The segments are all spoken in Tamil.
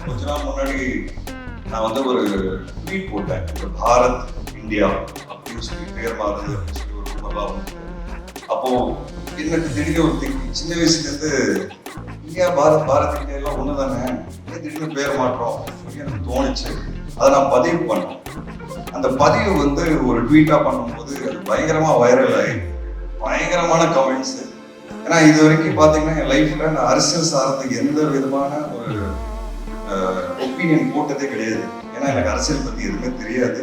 கொஞ்ச நாள் முன்னாடி நான் வந்து ஒரு ட்வீட் போட்டேன். பாரத் இந்தியா அப்படின்னு சொல்லி பேர் மாறுது அப்படின்னு சொல்லி ஒரு ரூமெல்லாம் வந்து அப்போ எனக்கு திடீர்னு ஒரு சின்ன வயசுலேருந்து இந்தியா பாரத் பாரத் இந்தியா எல்லாம் ஒன்று தானே, ஏன் திடீர்னு பேர் மாற்றோம் அப்படின்னு எனக்கு தோணுச்சு. அதை நான் பதிவு பண்ணேன். அந்த பதிவு வந்து ஒரு ட்வீட்டாக பண்ணும்போது அது பயங்கரமாக வைரல் ஆகி பயங்கரமான கமெண்ட்ஸ். ஏன்னா இது வரைக்கும் பார்த்தீங்கன்னா என் லைஃப்ல நான் அரசியல் சார்ந்த எந்த விதமான ஒரு ஒப்பீனியன் போட்டதே கிடையாது. ஏன்னா எனக்கு அரசியல் பற்றி எதுவுமே தெரியாது,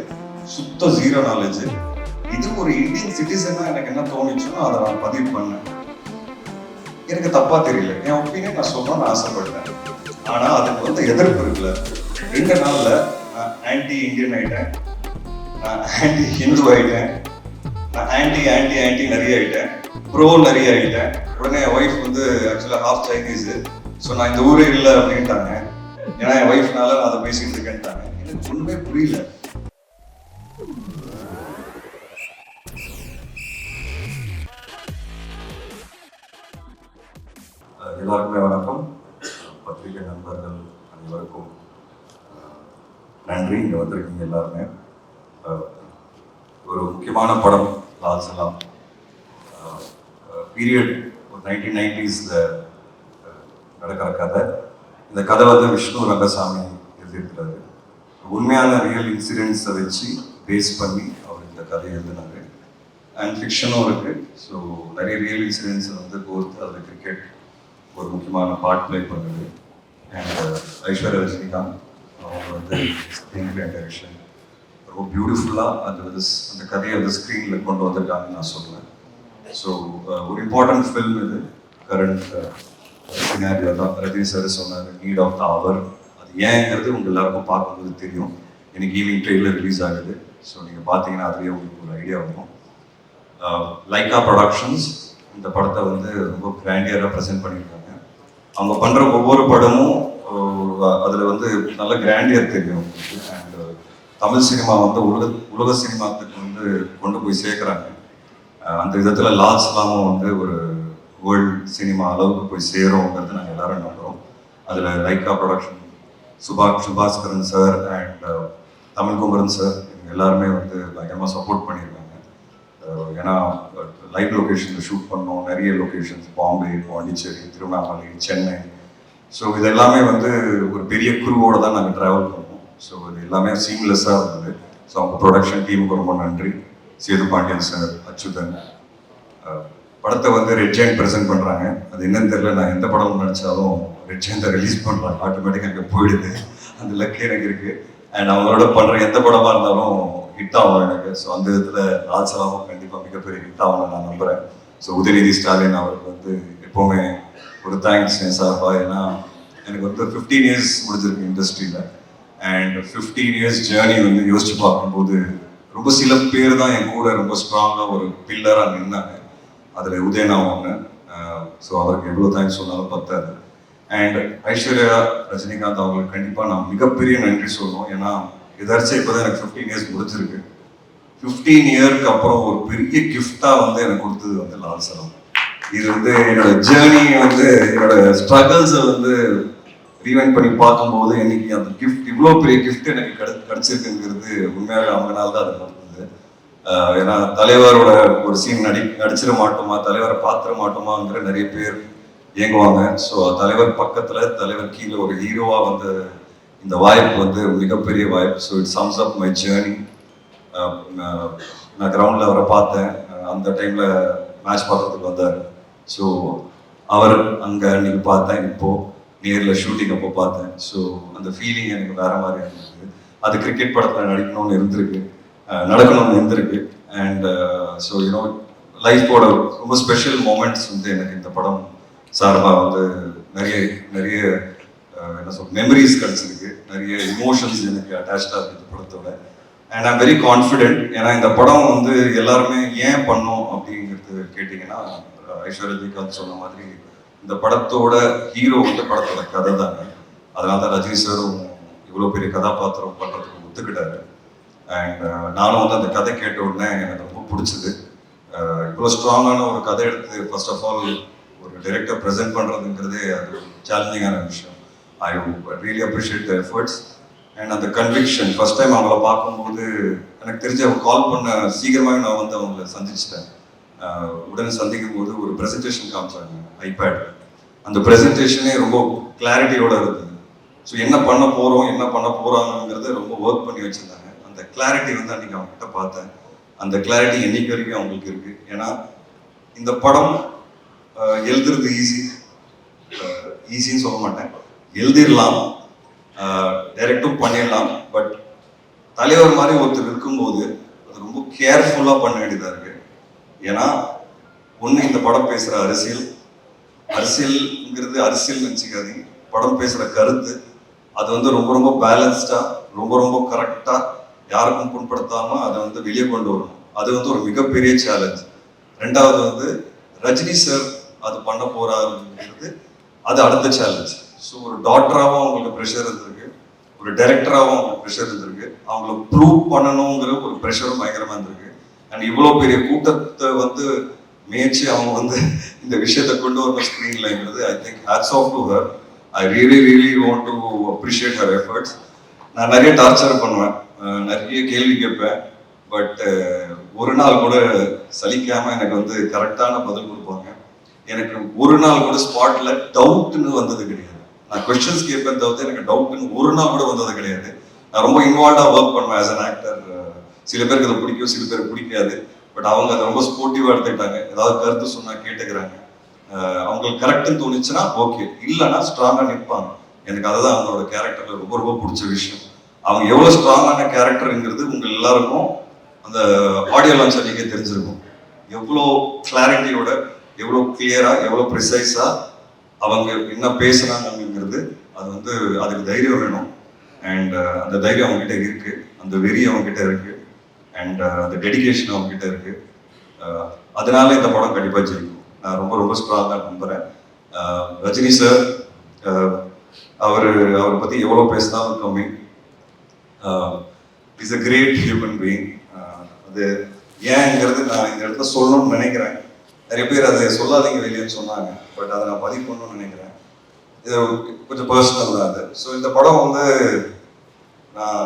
சுத்த ஜீரோ நாலேஜ். இது ஒரு இந்தியன் சிட்டிசனா எனக்கு என்ன தோணுச்சுன்னா அதை நான் பதிவு பண்ணேன். எனக்கு தப்பா தெரியல, என் ஒப்பீனியன் நான் சொல்லணும்னு ஆசைப்பட்டேன். ஆனா அதுக்கு வந்து எதிர்ப்பு இருக்குல்ல. 2 நாள்ல நான் ஆன்டி இந்தியன் ஆயிட்டேன், நான் ஆன்டி ஹிந்து ஆயிட்டேன், நான் ஆன்டி ஆன்டி ஆன்டி நிறைய ஆயிட்டேன், ப்ரோ நிறைய ஆயிட்டேன். உடனே என் ஒய்ஃப் வந்து ஆக்சுவலாக ஹாஃப் சைனீஸ், ஸோ நான் இந்த ஊரே இல்லை அப்படின்ட்டாங்க. ஏன்னா என் ஒய்ஃப்னால நான் அதை பேசிட்டு இருக்கேன்ட்டாங்க. எனக்கு ஒன்றுமே புரியல. எல்லாருக்குமே வணக்கம். பத்திரிகை நண்பர்கள் அனைவருக்கும் நன்றி. இங்கே வந்திருக்கீங்க எல்லாருமே. ஒரு முக்கியமான படம் லால் சலாம் பீரியட், ஒரு 1990s நடக்கிற கதை. இந்த கதை வந்து விஷ்ணு ரங்கசாமி எழுதியிருக்கிறாரு. உண்மையான ரியல் இன்சிடென்ட்ஸை வச்சு பேஸ் பண்ணி அவர் இந்த கதையை எழுதினாரு. அண்ட் ஃபிக்ஷனும் இருக்கு. ஸோ நிறைய ரியல் இன்சிடென்ட்ஸை வந்து கோர்த்து அதில் கிரிக்கெட் ஒரு முக்கியமான பார்ட் பிளே பண்ணுது. அண்ட் ஐஸ்வர்யா ரஜினிகாந்த் அவங்க வந்து ஸ்க்ரீன் பிளே டைரக்ஷன் ரொம்ப பியூட்டிஃபுல்லாக அந்த கதையை வந்து ஸ்க்ரீனில் கொண்டு வந்திருக்காங்கன்னு நான் சொல்லுவேன். ஸோ ஒரு இம்பார்ட்டன்ட் ஃபில்ம் இது. கரண்ட் சினாரியோ தான் ரஜினி சார் சொன்னார், நீட் ஆஃப் த அவர். அது ஏங்கிறது உங்கள் எல்லாருக்கும் பார்க்கும்போது தெரியும். எனக்கு ஈவினிங் ட்ரெயிலர் ரிலீஸ் ஆகுது. ஸோ நீங்கள் பார்த்தீங்கன்னா அதுலேயே உங்களுக்கு ஒரு ஐடியா வரும். லைக்கா ப்ரொடக்ஷன்ஸ் இந்த படத்தை வந்து ரொம்ப கிராண்டியராக ப்ரெசென்ட் பண்ணியிருக்காங்க. அவங்க பண்ணுற ஒவ்வொரு படமும் அதில் வந்து நல்ல கிராண்டியர் தெரியும். அண்ட் தமிழ் சினிமா வந்து உலக சினிமாத்துக்கு வந்து கொண்டு போய் சேர்க்குறாங்க. அந்த விதத்தில் லால் சலாமும் வந்து ஒரு வேர்ல்டு சினிமா அளவுக்கு போய் சேரும்ங்கிறது நாங்கள் எல்லாரும் நம்புகிறோம். அதில் Lyca production, Subaskaran sir and Tamilkumaran sir இவங்க எல்லாருமே வந்து பயங்கரமாக சப்போர்ட் பண்ணியிருக்காங்க. ஏன்னா லைவ் லொக்கேஷனில் ஷூட் பண்ணோம். நிறைய லொக்கேஷன்ஸ் பாம்பே, பாண்டிச்சேரி, திருவண்ணாமலை, சென்னை. ஸோ இது எல்லாமே வந்து ஒரு பெரிய குரூவோடு தான் நாங்கள் ட்ராவல் பண்ணுவோம். ஸோ இது எல்லாமே சீம்லெஸ்ஸாக இருந்தது. ஸோ அவங்க ப்ரொடக்ஷன் டீமுக்கு ரொம்ப நன்றி. சேது பாண்டியன் சார், அச்சுதன். படத்தை வந்து ரெட் ஜெயண்ட் ப்ரெசென்ட் பண்ணுறாங்க. அது என்னன்னு தெரியல, நான் எந்த படம் நினச்சாலும் ரெட் ஜெயண்ட்டை ரிலீஸ் பண்ணுறாங்க, ஆட்டோமேட்டிக்காக அங்கே போயிடுது. அந்த லக்கு எனக்கு இருக்குது. அண்ட் அவங்களோட பண்ணுற எந்த படமாக இருந்தாலும் ஹிட் ஆகும் எனக்கு. ஸோ அந்த விதத்தில் லால் சலாமும் கண்டிப்பாக மிகப்பெரிய ஹிட் ஆகும்னு நான் நம்புகிறேன். ஸோ உதயநிதி ஸ்டாலின் அவருக்கு வந்து எப்போவுமே ஒரு தேங்க்ஸ் என் சார்பாக. ஏன்னா எனக்கு வந்து 15 இயர்ஸ் முடிஞ்சிருக்கு இண்டஸ்ட்ரியில். அண்ட் 15 இயர்ஸ் ஜேர்னி வந்து யோசிச்சு பார்க்கும்போது ரொம்ப சில பேர் தான் என் கூட ரொம்ப ஸ்ட்ராங்காக ஒரு பில்லராக நின்னாங்க. அதில் உதயனா ஒன்று. ஸோ அவருக்கு எவ்வளோ தேங்க்ஸ் சொன்னாலும் பத்தாது. அண்ட் ஐஸ்வர்யா ரஜினிகாந்த் அவங்களுக்கு கண்டிப்பாக நான் மிகப்பெரிய நன்றி சொல்லணும். ஏன்னா எதாச்சும் இப்போ தான் எனக்கு 15 இயர்ஸ் முடிச்சிருக்கு. 15 இயருக்கு அப்புறம் ஒரு பெரிய கிஃப்டாக வந்து எனக்கு கொடுத்தது வந்து லால் சலாம். இது வந்து என்னோட ஜேர்னி வந்து என்னோட ஸ்ட்ரகிள்ஸை வந்து ரீவைண்ட் பண்ணி பார்க்கும்போது இன்னைக்கு அந்த கிஃப்ட், இவ்வளோ பெரிய கிஃப்ட் எனக்கு கிடைச்சிருக்குங்கிறது உண்மையாக அவங்கனால தான் அது நடந்தது. ஏன்னா தலைவரோட ஒரு சீன் நடிச்சிட மாட்டோமா, தலைவரை பார்த்துட மாட்டோமாங்கிற நிறைய பேர் இயங்குவாங்க. ஸோ தலைவர் பக்கத்தில், தலைவர் கீழே ஒரு ஹீரோவாக வந்து இந்த வாய்ப்பு வந்து மிகப்பெரிய வாய்ப்பு. So it sums up my journey. நான் கிரவுண்டில் அவரை பார்த்தேன். அந்த டைமில் மேட்ச் பார்க்கறதுக்கு வந்தார். ஸோ அவர் அங்கே அன்னைக்கு பார்த்தேன், இப்போது நேரில் ஷூட்டிங் அப்போ பார்த்தேன். ஸோ அந்த ஃபீலிங் எனக்கு வேற மாதிரி இருந்தது. அது கிரிக்கெட் படத்தில் நடிக்கணும்னு இருந்திருக்கு, நடக்கணும்னு இருந்திருக்கு. அண்ட் ஸோ யூனோ லைஃபோட ரொம்ப ஸ்பெஷல் மூமெண்ட்ஸ் வந்து எனக்கு இந்த படம் சார்பாக வந்து நிறைய நிறைய என்ன சொல் மெமரிஸ் கிடச்சிருக்கு. நிறைய இமோஷன்ஸ் எனக்கு அட்டாச்சாக இருக்குது இந்த படத்தோட. And I'm very confident. ஏன்னா இந்த படம் வந்து எல்லாருமே ஏன் பண்ணோம் அப்படிங்கிறது கேட்டிங்கன்னா, ஐஸ்வர்யா ரஜினிகாந்த் சொன்ன மாதிரி இந்த படத்தோட ஹீரோ வந்து படத்தோட கதை தாங்க. அதனால தான் ரஜினி சாரும் இவ்வளோ பெரிய கதாபாத்திரம் பண்ணுறதுக்கு ஒத்துக்கிட்டாரு. அண்ட் நானும் வந்து அந்த கதை கேட்ட உடனே எனக்கு ரொம்ப பிடிச்சது. இவ்வளோ ஸ்ட்ராங்கான ஒரு கதை எடுத்து ஃபர்ஸ்ட் ஆஃப் ஆல் ஒரு டைரக்டர் ப்ரெசென்ட் பண்ணுறதுங்கிறதே அது சேலஞ்சிங்கான விஷயம். I really appreciate the efforts and அந்த கன்விக்ஷன். ஃபர்ஸ்ட் டைம் அவங்கள பார்க்கும்போது எனக்கு தெரிஞ்சு அவங்க கால் பண்ண சீக்கிரமாகவே நான் வந்து அவங்கள சந்திச்சிட்டேன். உடனே சந்திக்கும் போது ஒரு ப்ரெசன்டேஷன் காமிச்சாங்க ஐபேட். அந்த ப்ரெசன்டேஷனே ரொம்ப கிளாரிட்டியோட இருந்தது. ஸோ என்ன பண்ண போகிறாங்கிறத ரொம்ப ஒர்க் பண்ணி வச்சுருந்தாங்க. அந்த கிளாரிட்டி வந்து அன்றைக்கி அவங்ககிட்ட பார்த்தேன். அந்த கிளாரிட்டி என்னைக்கு வரைக்கும் அவங்களுக்கு இருக்குது. ஏன்னா இந்த படம் எழுதுறது ஈஸின்னு சொல்ல மாட்டேன், எழுதிடலாம், டைரக்டும் பண்ணிடலாம். பட் தலைவர் மாதிரி ஒருத்தர் இருக்கும்போது அது ரொம்ப கேர்ஃபுல்லாக பண்ண வேண்டியதாக இருக்குது. ஏன்னா ஒன்று இந்த படம் பேசுகிற அரசியல்ங்கிறது அரசியல் நினச்சிக்காதீங்க. படம் பேசுகிற கருத்து அது வந்து ரொம்ப ரொம்ப பேலன்ஸ்டாக, ரொம்ப கரெக்டாக, யாருக்கும் புண்படுத்தாமல் அதை வந்து வெளியே கொண்டு வரணும். அது வந்து ஒரு மிகப்பெரிய சேலஞ்ச். ரெண்டாவது வந்து ரஜினி சார் அது பண்ண போறாருங்கிறது அது அடுத்த சேலஞ்ச். ஸோ ஒரு டாக்டராகவும் அவங்களுக்கு ப்ரெஷர் இருந்திருக்கு, ஒரு டைரக்டராகவும் அவங்களுக்கு ப்ரெஷர் இருந்திருக்கு, அவங்கள ப்ரூவ் பண்ணணுங்கிற ஒரு ப்ரெஷரும் பயங்கரமாக இருந்திருக்கு. அண்ட் இவ்வளோ பெரிய கூட்டத்தை வந்து முயற்சி அவங்க வந்து இந்த விஷயத்தை கொண்டு வரணும் ஸ்க்ரீன்லங்கிறது I think hats off to her. I really want to appreciate her efforts. நான் நிறைய டார்ச்சர் பண்ணுவேன், நிறைய கேள்வி கேட்பேன். பட் ஒரு நாள் கூட சலிக்காம எனக்கு வந்து கரெக்டான பதில் கொடுப்பாங்க. எனக்கு ஒரு நாள் கூட ஸ்பாட்ல டவுட்னு வந்தது கிடையாது. நான் கொஸ்டின்ஸ் கேட்பேன் தவிர்த்து எனக்கு டவுட்னு ஒரு நாள் கூட வந்தது கிடையாது. நான் ரொம்ப இன்வால்வ்டாக ஒர்க் பண்ணுவேன் ஆஸ் அன் ஆக்டர். சில பேருக்கு அதை பிடிக்கும், சில பேருக்கு பிடிக்காது. பட் அவங்க அதை ரொம்ப ஸ்போர்ட்டிவாக எடுத்துக்கிட்டாங்க. ஏதாவது கருத்து சொன்னால் கேட்டுக்கிறாங்க. அவங்களுக்கு கரெக்டுன்னு தோணுச்சுன்னா ஓகே, இல்லைன்னா ஸ்ட்ராங்காக நிற்பாங்க. எனக்கு அதுதான் அவங்களோட கேரக்டரில் ரொம்ப பிடிச்ச விஷயம். அவங்க எவ்வளோ ஸ்ட்ராங்கான கேரக்டருங்கிறது உங்கள் எல்லாருக்கும் அந்த ஆடியோ லான்ச் அன்றைக்கே தெரிஞ்சிருக்கும். எவ்வளோ கிளாரிட்டியோட, எவ்வளோ கிளியரா, எவ்வளோ ப்ரிசைஸா அவங்க என்ன பேசுறாங்கிறது. அது வந்து அதுக்கு தைரியம் வேணும். அண்ட் அந்த தைரியம் அவங்ககிட்ட இருக்கு, அந்த வெறி அவங்ககிட்ட இருக்கு, அண்ட் அந்த டெடிகேஷன் அவங்ககிட்ட இருக்கு. அதனால இந்த படம் கண்டிப்பாக ஜெயிக்கும். நான் ரொம்ப ஸ்ட்ராங்காக நம்புறேன். ரஜினி சார் அவரை பற்றி எவ்வளோ பேசினாலும் கம்மி. Is a great human being. அது ஏங்கிறது நான் இந்த இடத்துல சொல்லணும்னு நினைக்கிறேன். நிறைய பேர் அதை சொல்லாதீங்க வெளியேன்னு சொன்னாங்க, பட் அதை நான் பதிவு பண்ணணும்னு நினைக்கிறேன். இது கொஞ்சம் பர்சனல் தான் அது. ஸோ இந்த படம் வந்து நான்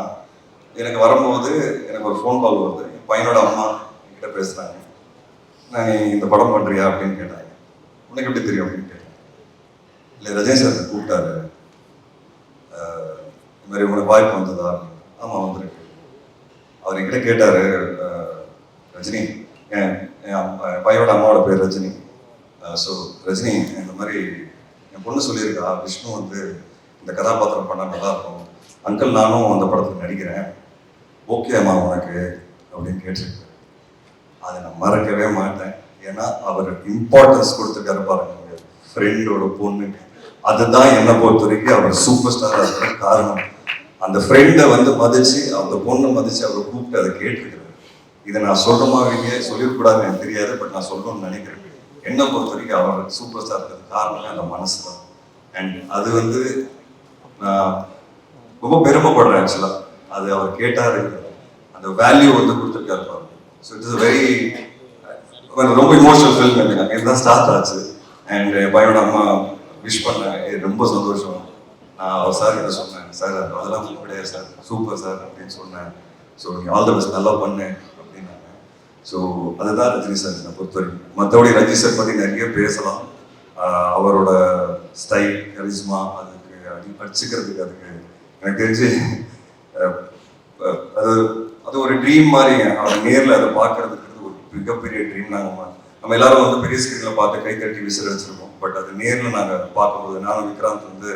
எனக்கு வரும்போது எனக்கு ஒரு ஃபோன் கால் வருது. என் பையனோட அம்மா என்கிட்ட பேசுகிறாங்க. நான் இந்த படம் பண்ணுறியா அப்படின்னு கேட்டாங்க. உனக்கு எப்படி தெரியும் அப்படின்னு கேட்டேன். இல்லை ரஜினி சார் கூப்பிட்டாரு, இந்த மாதிரி உனக்கு வாய்ப்பு வந்ததா? ஆமாம் வந்திருக்கு. அவர் என்கிட்ட கேட்டார், ரஜினி, என் பையனோட அம்மாவோட பேர் ரஜினி. ஸோ ரஜினி, இந்த மாதிரி என் பொண்ணு சொல்லியிருக்கா விஷ்ணு வந்து இந்த கதாபாத்திரம் பண்ணால் நல்லாயிருக்கும், அங்கிள் நானும் அந்த படத்தில் நடிக்கிறேன், ஓகே அம்மா உனக்கு அப்படின்னு கேட்டிருக்காரு. அதை நான் மறக்கவே மாட்டேன். ஏன்னா அவர் இம்பார்ட்டன்ஸ் கொடுத்துருக்காரு பாருங்க ஃப்ரெண்டோட பொண்ணுக்கு. அதுதான் என்னை பொறுத்த வரைக்கும் அவர் சூப்பர் ஸ்டாராக இருக்கிற காரணம். அந்த ஃப்ரெண்டை வந்து மதிச்சு, அந்த பொண்ணை மதிச்சு அவரை கூப்பிட்டு அதை கேட்டிருக்கிறாரு. இதை நான் சொல்கிறோமா வெளியே சொல்லிடக்கூடாதுன்னு எனக்கு தெரியாது, பட் நான் சொல்லணும்னு நினைக்கிறேன். என்னை பொறுத்த வரைக்கும் அவர் சூப்பர் ஸ்டார் இருக்கிறது காரணமே அந்த மனசு தான். அண்ட் அது வந்து நான் ரொம்ப பெருமைப்படுறேன் ஆக்சுவலாக. அது அவர் கேட்டார், அந்த வேல்யூ வந்து கொடுத்துருக்காரு பாருங்க. ஸோ இட் இஸ் வெரி ரொம்ப இமோஷனல் ஃபில்ம். எனக்கு அங்கே தான் ஸ்டார்ட் ஆச்சு. அண்ட் என் பையனோட அம்மா விஷ் பண்ணேன், ரொம்ப சந்தோஷம். நான் அவர் சார் கிட்ட சொன்னேன், சார் அதெல்லாம் கிடையாது சார், சூப்பர் சார் அப்படின்னு சொன்னேன். ஸோ நீங்கள் ஆல் த பெஸ்ட், நல்லா பண்ணேன் அப்படின்னாங்க. ஸோ அதுதான் ரஜினி சார் என்னை பொறுத்த வரைக்கும். மற்றபடி ரஜினி சார் பற்றி நிறைய பேசலாம். அவரோட ஸ்டைல், கரிஸ்மா, அதுக்கு அடிச்சுக்கிறதுக்கு அதுக்கு எனக்கு தெரிஞ்சு அது ஒரு ட்ரீம் மாதிரி. அவர் நேரில் அதை பார்க்கறதுக்கு ஒரு மிகப்பெரிய ட்ரீம். நம்ம எல்லாரும் வந்து பெரிய ஸ்க்ரீனில் பார்த்து கை தட்டி விசில் அடிச்சிருக்கோம். பட் அது நேரில் நாங்கள் பார்க்கும்போது, நானும் விக்ராந்த் வந்து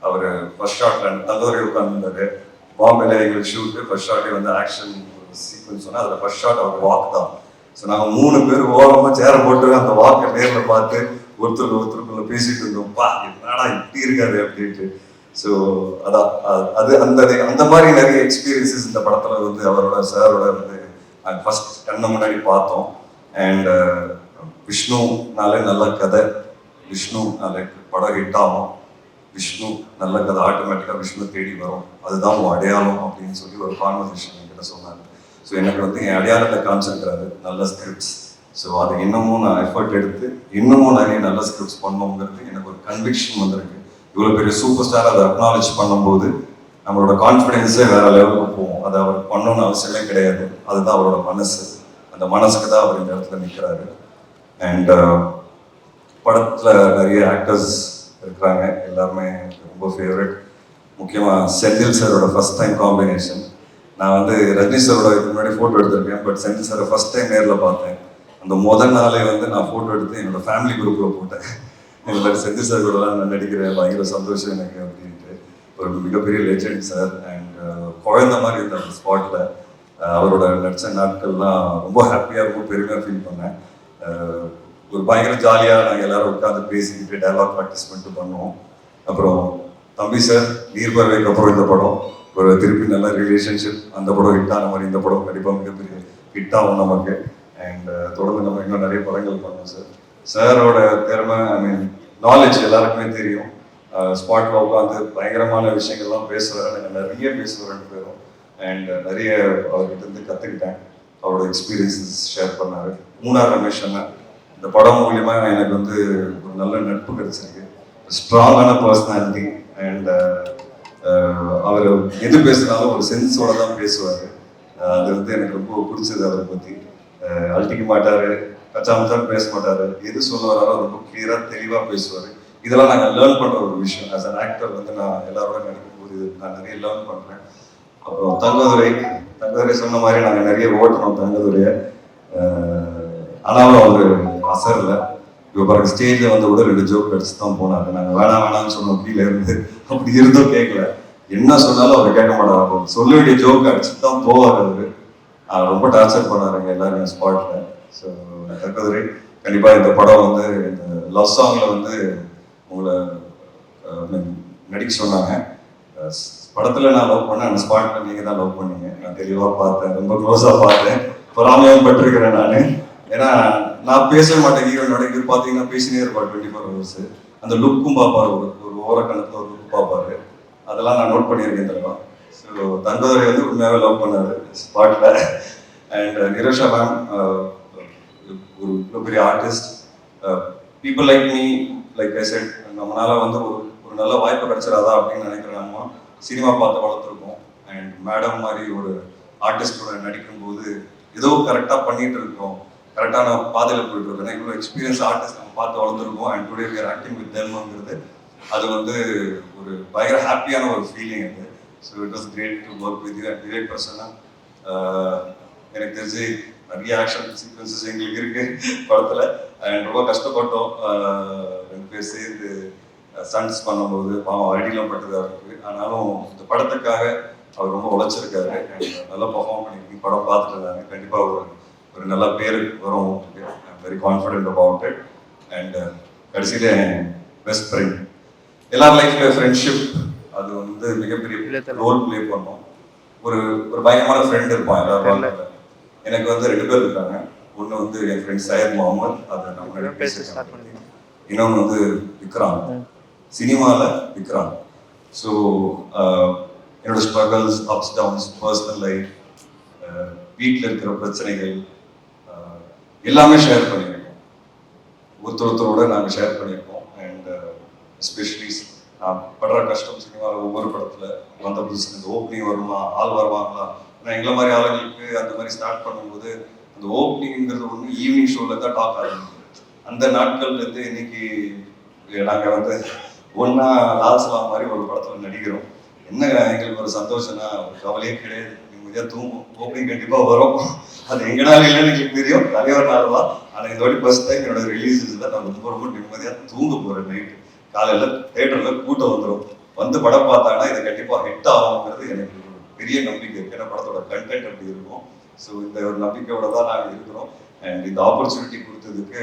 அவர் ஃபர்ஸ்ட் ஷாட்ல நல்லவரை உட்காந்துருந்தாரு. பாம்பேல எங்களுக்கு ஷூட்டு ஃபர்ஸ்ட் ஷாட்டே வந்து ஆக்ஷன் சீக்வன்ஸ் சொன்னால் அதில் ஃபர்ஸ்ட் ஷாட் அவர் வாக் தான். ஸோ நாங்கள் 3 பேர் ஓரமாக சேர போட்டு அந்த வாக்கை நேரில் பார்த்து ஒருத்தருக்குள்ள பேசிட்டு இருந்தோம். என்னடா இப்படி இருக்காது அப்படின்ட்டு. ஸோ அதான் அது அந்த மாதிரி நிறைய எக்ஸ்பீரியன்ஸஸ் இந்த படத்தில் வந்து அவரோட சாரோட வந்து நாங்கள் ஃபர்ஸ்ட் கண்ணை முன்னாடி பார்த்தோம். அண்ட் விஷ்ணுனாலே நல்ல கதை, விஷ்ணுனாலே படம் ஹிட் ஆகும், விஷ்ணு நல்ல கதை ஆட்டோமேட்டிக்காக விஷ்ணு தேடி வரும், அதுதான் உன் அடையாளம் அப்படின்னு சொல்லி ஒரு கான்வர்சேஷன் என்கிட்ட சொன்னாங்க. ஸோ எனக்கு வந்து என் அடையாளத்தை காமிச்சிருக்கிறாரு, நல்ல ஸ்கிரிப்ட்ஸ். ஸோ அதை இன்னமும் நான் எஃபர்ட் எடுத்து இன்னமும் நிறைய நல்ல ஸ்கிரிப்ட்ஸ் பண்ணணுங்கிறது எனக்கு ஒரு கன்விக்ஷன் வந்திருக்கு. இவ்வளோ பெரிய சூப்பர் ஸ்டார் அதை அக்னாலேஜ் பண்ணும்போது நம்மளோட கான்ஃபிடென்ஸே வேற லெவலுக்கு போகும். அதை அவர் பண்ணணும்னு அவசியமே கிடையாது. அதுதான் அவரோட மனசு. அந்த மனசுக்கு தான் அவர் இந்த இடத்துல நிற்கிறாரு. அண்ட் படத்தில் நிறைய ஆக்டர்ஸ் இருக்கிறாங்க, எல்லாருமே ரொம்ப ஃபேவரட். முக்கியமாக செந்தில் சாரோட ஃபர்ஸ்ட் டைம் காம்பினேஷன். நான் வந்து ரஜினி சாரோட இதுக்கு முன்னாடி ஃபோட்டோ எடுத்திருக்கேன், பட் செந்தில் சாரை ஃபர்ஸ்ட் டைம் நேரில் பார்த்தேன். அந்த முதல் நாளே வந்து நான் ஃபோட்டோ எடுத்து என்னோட ஃபேமிலி குரூப்பில் போட்டேன். இந்த மாதிரி செந்தில் சார் கூடலாம் நான் நடிக்கிறேன், பயங்கர சந்தோஷம் எனக்கு அப்படின்ட்டு. ஒரு மிகப்பெரிய லெஜெண்ட் சார். அண்ட் குழந்த மாதிரி இருந்த அந்த ஸ்பாட்டில் அவரோட நடித்த நாட்கள்லாம் ரொம்ப ஹாப்பியாக, ரொம்ப பெருமையாக ஃபீல் பண்ணேன். ஒரு பயங்கர ஜாலியாக நாங்கள் எல்லாரும் உட்காந்து பேசிக்கிட்டு டைலாக் ப்ராக்டிஸ் பண்ணிட்டு பண்ணுவோம். அப்புறம் தம்பி சார் நீர்பறவைக்கு அப்புறம் இந்த படம் ஒரு திருப்பி நல்ல ரிலேஷன்ஷிப், அந்த படம் ஹிட் ஆன மாதிரி இந்த படம் கண்டிப்பாக மிகப்பெரிய ஹிட் ஆகும் நமக்கு. அண்ட் தொடர்ந்து நம்ம இன்னும் நிறைய படங்கள் பண்ணோம் சார். சாரோட திறமை, ஐ மீன் நாலேஜ் எல்லாருக்குமே தெரியும். ஸ்பாட்டில் உட்காந்து பயங்கரமான விஷயங்கள்லாம் பேசுவார், நாங்கள் நிறைய பேசுவோம் ரெண்டு பேரும். அண்ட் நிறைய அவர்கிட்ட இருந்து கற்றுக்கிட்டேன், அவரோட எக்ஸ்பீரியன்ஸஸ் ஷேர் பண்ணார். மூணார் ரமேஷ் அண்ணன், இந்த படம் மூலியமா எனக்கு வந்து ஒரு நல்ல நட்பு கிடைச்சிருக்கு. ஸ்ட்ராங்கான பர்சனாலிட்டி. அண்ட் அவர் எது பேசினாலும் ஒரு சென்ஸோட தான் பேசுவார். அது வந்து எனக்கு ரொம்ப பிடிச்சது. அவரை பற்றி அழட்டிக்க மாட்டார், கச்சாமத்தான் பேச மாட்டார். எது சொல்ல வராரோ ரொம்ப கிளியராக தெளிவாக பேசுவார். இதெல்லாம் நாங்கள் லேர்ன் பண்ணுற ஒரு விஷயம். ஆஸ் அன் ஆக்டர் வந்து நான் எல்லாரோட நடிக்கும்போது நான் நிறைய லேர்ன் பண்ணுறேன். அப்புறம் தங்கதுரை சொன்ன மாதிரி நாங்கள் நிறைய ஓட்டணும் தங்கதுரையை. ஆனாலும் அவர் அசரில் இப்போ பாருங்க, ஸ்டேஜில் வந்து கூட 2 ஜோக் அடிச்சு தான் போனார். நாங்கள் வேணாம்னு சொன்னோம் கீழே இருந்து. அப்படி இருந்தும் கேட்கல. என்ன சொன்னாலும் அவர் கேட்க மாட்டார். சொல்ல வேண்டிய ஜோக் அடிச்சுட்டு தான் போவார் அவர். ரொம்ப டார்ச்சர் பண்ணாருங்க எல்லாரும் ஸ்பாட்டில். ஸோ தங்கதுரை கண்டிப்பாக இந்த படம் வந்து இந்த லவ் சாங்கில் வந்து உங்களை நடிக்க சொன்னாங்க. படத்தில் நான் லவ் பண்ணேன், அந்த ஸ்பாட்டில் நீங்கள் தான் லவ் பண்ணீங்க. நான் தெளிவாக பார்த்தேன், ரொம்ப க்ளோஸாக பார்த்தேன், பொறாமையும் பட்டிருக்கிறேன் நான். ஏன்னா நான் பேச மாட்டேன் ஹீரோனோட. இது பார்த்தீங்கன்னா பேசினே இருப்பார் 24 hours. அந்த லுக்கும் பார்ப்பார், ஒரு ஓரக்கணத்தில் ஒரு லுக் பார்ப்பாரு. அதெல்லாம் நான் நோட் பண்ணியிருக்கேன் தெரியுமா. ஸோ தங்கதுரை வந்து உண்மையாகவே லவ் பண்ணார் ஸ்பாட்டில். அண்ட் நிரோஷா மேம் ஒரு இவ்வளோ பெரிய artist. People like me, like I set, நம்மளால வந்து ஒரு நல்ல வாய்ப்பு கிடைச்சிடாதா அப்படின்னு நினைக்கிறேன். நம்ம சினிமா பார்த்து வளர்த்துருக்கோம். அண்ட் மேடம் மாதிரி ஒரு ஆர்டிஸ்டோட நடிக்கும்போது ஏதோ கரெக்டாக பண்ணிட்டு இருக்கோம், கரெக்டான பாதையில் போயிட்டு இருக்கோம். இவ்வளோ எக்ஸ்பீரியன்ஸ் ஆர்டிஸ்ட் நம்ம பார்த்து வளர்ந்துருக்கோம். And today we are acting with தெம்ங்கிறது அது வந்து ஒரு பயங்கர ஹாப்பியான ஒரு ஃபீலிங் அது. So it was great to work with you. And direct பர்சனாக எனக்கு தெரிஞ்சு நிறைய ஆக்ஷன் சீக்வன்சஸ் எங்களுக்கு இருக்கு படத்தில். அண்ட் ரொம்ப கஷ்டப்பட்டோம் 2 பேர் சேர்ந்து ஸ்டண்ட்ஸ் பண்ணும்போது. பாவம் அடிலாம் பட்டதாக இருக்கு. ஆனாலும் இந்த படத்துக்காக அவர் ரொம்ப உழைச்சிருக்காரு. அண்ட் நல்லா பர்ஃபார்ம் பண்ணியிருக்கு. படம் பார்த்துட்டு இருந்தாங்க. கண்டிப்பாக ஒரு நல்ல பேர் வரும். I'm very confident about it. And கடைசியில் பெஸ்ட் ஃப்ரெண்ட், எல்லார் லைஃப்ல ஃப்ரெண்ட்ஷிப் அது வந்து மிகப்பெரிய ரோல் பிளே பண்ணும். ஒரு பயங்கரமான ஃப்ரெண்ட் இருப்பான் எல்லாரும். எனக்கு வந்து 2 பேர் இருக்காங்க. ஒன்று வந்து என் ஃப்ரெண்ட் சையத் முகமது, அதை நம்ம பேசுகிறேன். இன்னொன்று வந்து விக்ராம், சினிமாவில் விக்ராம். ஸோ என்னோட struggles, ups downs, personal life, வீட்டில் இருக்கிற பிரச்சனைகள் எல்லாமே ஷேர் பண்ணியிருக்கோம். ஒருத்தரோட நாங்கள் ஷேர் பண்ணியிருக்கோம். அண்ட் எஸ்பெஷலி நான் படுற கஷ்டம் சினிமாவில் ஒவ்வொரு படத்தில் வந்த புதுசு இந்த ஓப்பனிங் வருமா, ஆள் வருவாங்களா. ஏன்னா எங்களை மாதிரி ஆளுங்களுக்கு அந்த மாதிரி ஸ்டார்ட் பண்ணும்போது அந்த ஓப்பனிங்கிறது ஒன்று ஈவினிங் ஷோவில் தான் டாக் ஆரம்பிக்கும். அந்த நாட்கள்லேருந்து இன்னைக்கு நாங்கள் வந்து ஒன்றா லால்சலாம் மாதிரி ஒரு படத்தில் நடிக்கிறோம். என்ன எங்களுக்கு ஒரு சந்தோஷம்னா ஒரு கவலையே கிடையாது, நிம்மதியாக தூங்கும். ஓப்பனிங் கண்டிப்பாக வரும். அது எங்கனால இல்லைன்னு எங்களுக்கு தெரியும், தலைவர்னால தான். ஆனால் இந்த வாட்டி ஃபர்ஸ்ட் டைம் என்னோட ரிலீஸஸில் நான் ரொம்ப நிம்மதியாக தூங்க போகிறேன். நைட்டு காலையில் தேட்டரில் கூட்டம் வந்துடும். வந்து படம் பார்த்தாங்கன்னா இதை கண்டிப்பாக ஹிட் ஆகுங்கிறது எனக்கு ஒரு பெரிய நம்பிக்கை இருக்குது. ஏன்னா படத்தோட கண்டென்ட் அப்படி இருக்கும். ஸோ இந்த ஒரு நம்பிக்கையோட தான் நாங்கள் இருக்கிறோம். அண்ட் இந்த ஆப்பர்ச்சுனிட்டி கொடுத்ததுக்கு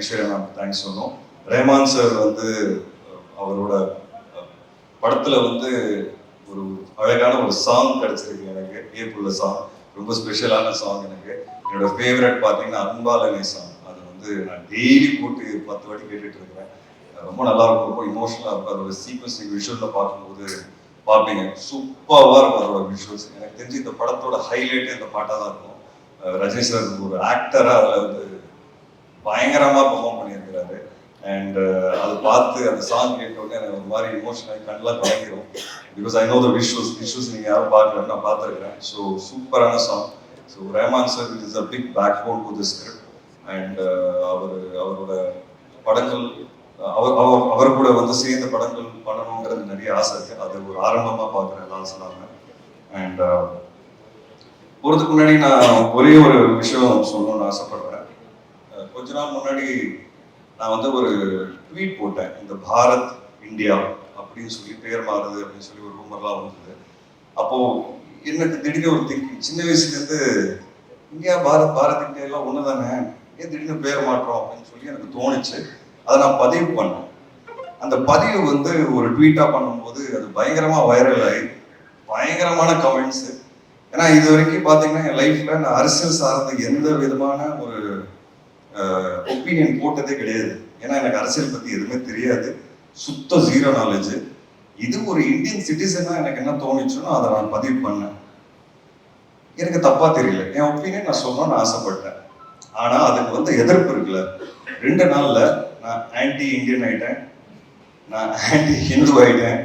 ஐஸ்வர்யா மேம் தேங்க்ஸ் சொன்னோம். ரஹ்மான் சார் வந்து அவரோட படத்தில் வந்து ஒரு அழகான ஒரு சாங் கிடைச்சிருக்கு எனக்கு. ஏப்புள்ள சாங் ரொம்ப ஸ்பெஷலான சாங் எனக்கு. என்னோட ஃபேவரட் பார்த்தீங்கன்னா அன்பாலனை சாங். அது வந்து நான் டெய்லி போட்டு 10 வாட்டி கேட்டுட்டு இருக்கிறேன். ரொம்ப நல்லா இருக்கும், ரொம்ப இமோஷனலாக இருக்கும். அதோட சீக்வன்ஸ் நீங்கள் விஷுவலில் பார்க்கும்போது பார்ப்பீங்க, சூப்பராக இருக்கும் அதோட விஷுவல்ஸ். எனக்கு தெரிஞ்சு இந்த படத்தோட ஹைலைட்டே இந்த பாட்டாக தான் இருக்கும். ரஜினி சார் ஒரு ஆக்டராக அதில் வந்து பயங்கரமாக பெர்ஃபார்ம் பண்ணியிருக்கிறாரு. அண்ட் அதை பார்த்து அந்த சாங் கேட்ட உடனே எனக்கு ஒரு மாதிரி இமோஷனல் கண்ணெலாம் கலங்கிடும். Because I know the visuals நீங்கள் யாரும் பார்க்கல, நான் பார்த்துருக்கிறேன். ஸோ சூப்பரான song. So Rahman sir is a big backbone to this script. And அவரோட படங்கள் அவர் கூட வந்து சேர்ந்த படங்கள் பண்ணணுங்கிறது நிறைய ஆசை இருக்கு. அது ஒரு ஆரம்பமாக பார்க்குறேன் லால் சலாம். அண்ட் போகிறதுக்கு முன்னாடி நான் ஒரே ஒரு விஷயம் சொல்லணும்னு ஆசைப்படுறேன். கொஞ்ச நாள் முன்னாடி நான் வந்து ஒரு ட்வீட் போட்டேன், இந்த பாரத் இந்தியா அப்படின்னு சொல்லி பேர் மாறுது அப்படின்னு சொல்லி ஒரு ரூமர்லாம் வந்தது. அப்போ எனக்கு திடீர்னு ஒரு திங்கிங், சின்ன வயசுலேருந்து இந்தியா பாரத் இந்தியா எல்லாம் ஒன்று தானே, ஏன் திடீர்னு பேர் மாற்றோம் அப்படின்னு சொல்லி எனக்கு தோணுச்சு. அதை நான் பதிவு பண்ணேன். அந்த பதிவு வந்து ஒரு ட்வீட்டாக பண்ணும்போது அது பயங்கரமாக வைரல் ஆகி பயங்கரமான கமெண்ட்ஸு. ஏன்னா இது வரைக்கும் பார்த்தீங்கன்னா என் லைஃப்பில் நான் அரசியல் சார்ந்த எந்த விதமான ஒரு ஒப்பீனியன் போட்டதே கிடையாது. ஏன்னா எனக்கு அரசியல் பற்றி எதுவுமே தெரியாது, சுத்த ஜீரோ நாலேஜ். இது ஒரு இந்தியன் சிட்டிசனாக எனக்கு என்ன தோணுச்சுன்னா அதை நான் பதிவு பண்ணேன். எனக்கு தப்பாக தெரியல, என் ஒப்பீனியன் நான் சொல்லணும்னு ஆசைப்பட்டேன். ஆனால் அதுக்கு வந்து எதிர்ப்பு இருக்குல்ல. 2 நாளில் நான் ஆன்டி இந்தியன் ஆகிட்டேன், நான் ஆன்டி ஹிந்து ஆகிட்டேன்,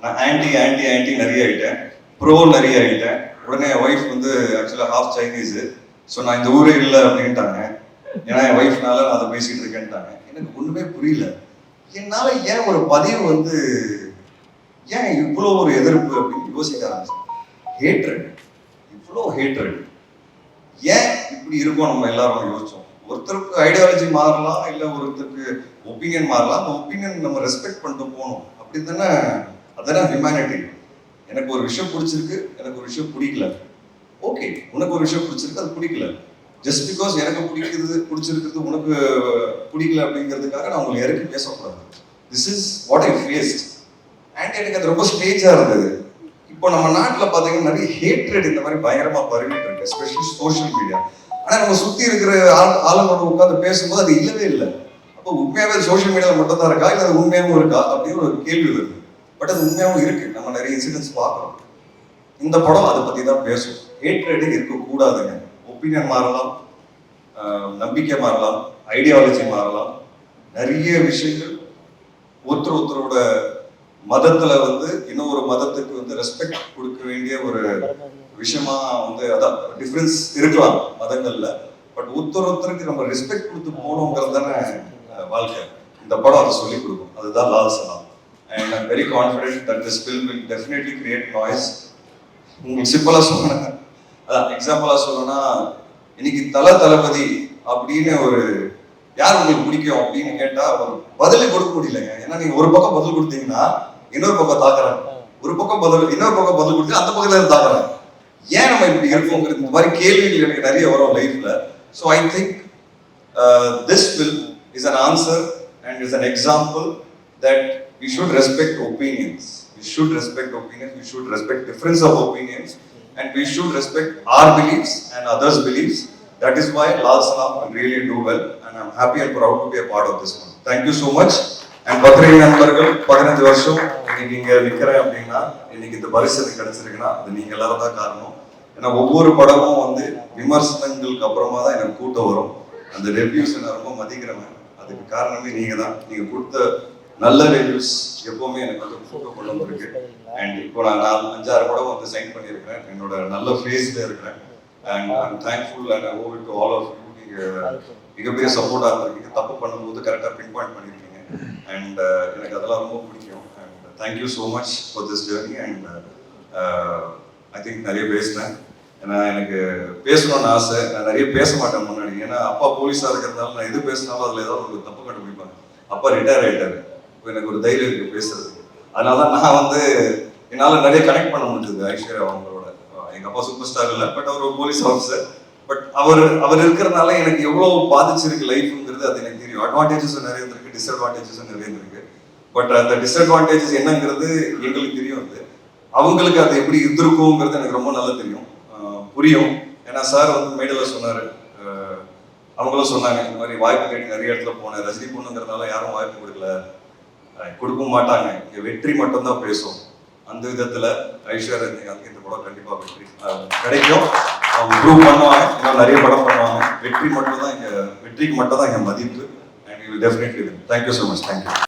நான் ஆன்டி நிறைய ஆகிட்டேன், ப்ரோ நிறைய ஆகிட்டேன். உடனே என் ஒய்ஃப் வந்து ஆக்சுவலாக ஹாஃப் சைனீஸு. ஸோ நான் இந்த ஊரே இல்லை அப்படின்ட்டாங்க. ஏன்னா என் ஒய்ஃப்னால நான் அதை பேசிகிட்டு இருக்கேன்ட்டாங்க. எனக்கு ஒன்றுமே புரியல. என்னால் ஏன் ஒரு பதிவு வந்து ஏன் இவ்வளோ ஒரு எதிர்ப்பு அப்படின்னு யோசிக்க ஆரம்பிச்சேன். ஹேட்ரட், இவ்வளோ ஹேட்ரட் ஏன் இப்படி இருக்கும் நம்ம எல்லாரும் யோசிச்சோம். ஒருத்தருக்கு ஐடியாலஜி மாறலாம், இல்லை ஒருத்தருக்கு ஒப்பீனியன் மாறலாம். அந்த ஒப்பீனியன் நம்ம ரெஸ்பெக்ட் பண்ணிட்டு போகணும். அப்படி தானே, அதுதானே ஹியூமனிட்டி. எனக்கு ஒரு விஷயம் பிடிச்சிருக்கு, எனக்கு ஒரு விஷயம் பிடிக்கல. ஓகே, உனக்கு ஒரு விஷயம் பிடிச்சிருக்கு, அது பிடிக்கல. ஜஸ்ட் பிகாஸ் எனக்கு பிடிச்சிருக்கிறது உனக்கு பிடிக்கல அப்படிங்கிறதுக்காக நான் உங்களை இறக்கி பேசக்கூடாது. This is what I faced. And எனக்கு அது ரொம்ப ஸ்டேஜாக இருந்தது. இப்போ நம்ம நாட்டில் பார்த்தீங்கன்னா நிறைய ஹேட்ரட் இந்த மாதிரி பயங்கரமாக பரவிட்டு இருக்கு, எஸ்பெஷலி சோஷியல் மீடியா. ஆனால் நம்ம சுற்றி இருக்கிற ஆளுங்களோட உட்காந்து பேசும்போது அது இல்லவே இல்லை. அப்போ உண்மையாகவே சோஷியல் மீடியாவில் மட்டும் தான் இருக்கா, இல்லை அது உண்மையாகவும் இருக்கா அப்படின்னு ஒரு கேள்வி வருது. பட் அது உண்மையாகவும் இருக்கு. நம்ம நிறைய இன்சிடென்ட்ஸ் பார்க்குறோம். இந்த படம் அதை பற்றி தான் பேசும். ஹேட்ரட் இருக்கக்கூடாதுங்க. ஒப்பீனியன் மாறலாம், நம்பிக்கை மாறலாம், ஐடியாலஜி மாறலாம், நிறைய விஷயங்கள். ஒருத்தரோட மதத்துல வந்து இன்னொரு மதத்துக்கு வந்து ரெஸ்பெக்ட் கொடுக்க வேண்டிய ஒரு விஷயமா வந்து அதான் டிஃபரன்ஸ் இருக்கலாம் மதங்கள்ல. பட் ஒருத்தருக்கு நம்ம ரெஸ்பெக்ட் கொடுத்து போகணுங்கிறது தானே வாழ்க்கை. இந்த படம் அதை சொல்லிக் கொடுக்கும். அதுதான் Lal Salaam. And I'm very confident that this film will definitely create noise. உங்களுக்கு சிம்பிளா சொல்லணும், அதான் எக்ஸாம்பிளா சொல்லணும்னா, இன்னைக்கு தளபதி அப்படின்னு ஒரு யார் உங்களுக்கு பிடிக்கும் அப்படின்னு கேட்டா ஒரு பதிலே கொடுக்க முடியலங்க. ஏன்னா நீங்க ஒரு பக்கம் பதில் கொடுத்தீங்கன்னா இன்னொரு பக்கம் தாக்குறாங்க, ஒரு பக்கம் பதில் இன்னொரு பக்கம் பதில் கொடுத்து அந்த பக்கத்துல இருந்து தாக்குறாங்க. ஏன் நம்ம இப்படி இருக்கோங்கிறது இந்த மாதிரி கேள்விகள் எனக்கு நிறைய வரும் லைஃப்ல. So I think this film is an answer and is an example that we should respect opinions. We should respect opinions. We should respect difference of opinions, and we should respect our beliefs and others' beliefs. That is why Lal Salam will really do well, and I'm happy and proud to be a part of this one. Thank you so much. And பத்திரிகை நண்பர்கள், 15 வருஷம் இன்னைக்கு இங்க நிக்கிறேன் அப்படின்னா, இன்னைக்கு இந்த பரிசு கிடைச்சிருக்குன்னா அது நீங்க எல்லாரும் தான் காரணம். ஏன்னா ஒவ்வொரு படமும் வந்து விமர்சனங்களுக்கு அப்புறமா தான் எனக்கு கூட்டம் வரும். அந்த ரிவ்யூஸ் நான் ரொம்ப மதிக்கிறேன். அதுக்கு காரணமே நீங்க தான். நீங்க கொடுத்த நல்ல ரிவ்யூஸ் எப்பவுமே எனக்கு வந்து கூட்டம் கொண்டு வந்திருக்கு. அண்ட் இப்போ நான் 5-6 படம் வந்து சைன் பண்ணியிருக்கிறேன். என்னோட நல்ல ஃபேஸ்ல இருக்கிறேன். And I'm thankful and I owe it to all of you. நீங்க மிகப்பெரிய சப்போர்ட்டாக இருந்திருக்கீங்க. தப்பு பண்ணும்போது கரெக்டாக பின் பாயிண்ட் பண்ணியிருக்கீங்க. அண்ட் எனக்கு அதெல்லாம் ரொம்ப பிடிக்கும். And thank you so much for this journey. And I think நிறைய பேசினேன். ஏன்னா எனக்கு பேசணும்னு ஆசை. நான் நிறைய பேச மாட்டேன் முன்னாடி. ஏன்னா அப்பா போலீஸாக இருக்கிறதுனால நான் எது பேசினாலும் அதில் ஏதாவது ஒரு தப்பு கண்டுபிடிப்பாங்க. அப்பா ரிட்டையர் ஆகிட்டாரு. இப்போ எனக்கு ஒரு தைரியம் இருக்கு பேசுறதுக்கு. அதனால தான் நான் வந்து என்னால் நிறைய கனெக்ட் பண்ண முடிஞ்சது ஐஸ்வர்யா அவங்களோட. எங்கள் அப்பா சூப்பர் ஸ்டார் இல்லை, பட் அவர் ஒரு போலீஸ் ஆஃபீஸர். பட் அவர் இருக்கிறதுனால எனக்கு எவ்வளோ பாதிச்சிருக்கு லைஃப்ங்கிறது அது எனக்கு தெரியும். அட்வான்டேஜஸும் நிறைய இருக்கு, டிஸ்அட்வான்டேஜஸும் நிறைய இருக்கு. பட் அந்த டிஸ்அட்வான்டேஜஸ் என்னங்கிறது எங்களுக்கு தெரியும். அது அவங்களுக்கு அது எப்படி இருந்திருக்குங்கிறது எனக்கு ரொம்ப நல்லா தெரியும், புரியும். ஏன்னா சார் வந்து மேடையில் சொன்னார், அவங்களும் சொன்னாங்க இந்த மாதிரி வாய்ப்பு கேட்டு நிறைய இடத்துல போனேன். ரஜினி பொண்ணுங்கிறதுனால யாரும் வாய்ப்பு கொடுக்கல, கொடுக்க மாட்டாங்க, இங்கே வெற்றி மட்டும்தான் பேசும். அந்த விதத்தில் ஐஸ்வர்யா இந்த படம் கண்டிப்பாக வெற்றி கிடைக்கும். அவங்க ப்ரூவ் பண்ணுவாங்க, இன்னும் நிறைய படம் பண்ணுவாங்க. வெற்றிக்கு மட்டும் தான் இங்கே மதிப்பு. And you will definitely win. Thank you so much. Thank you.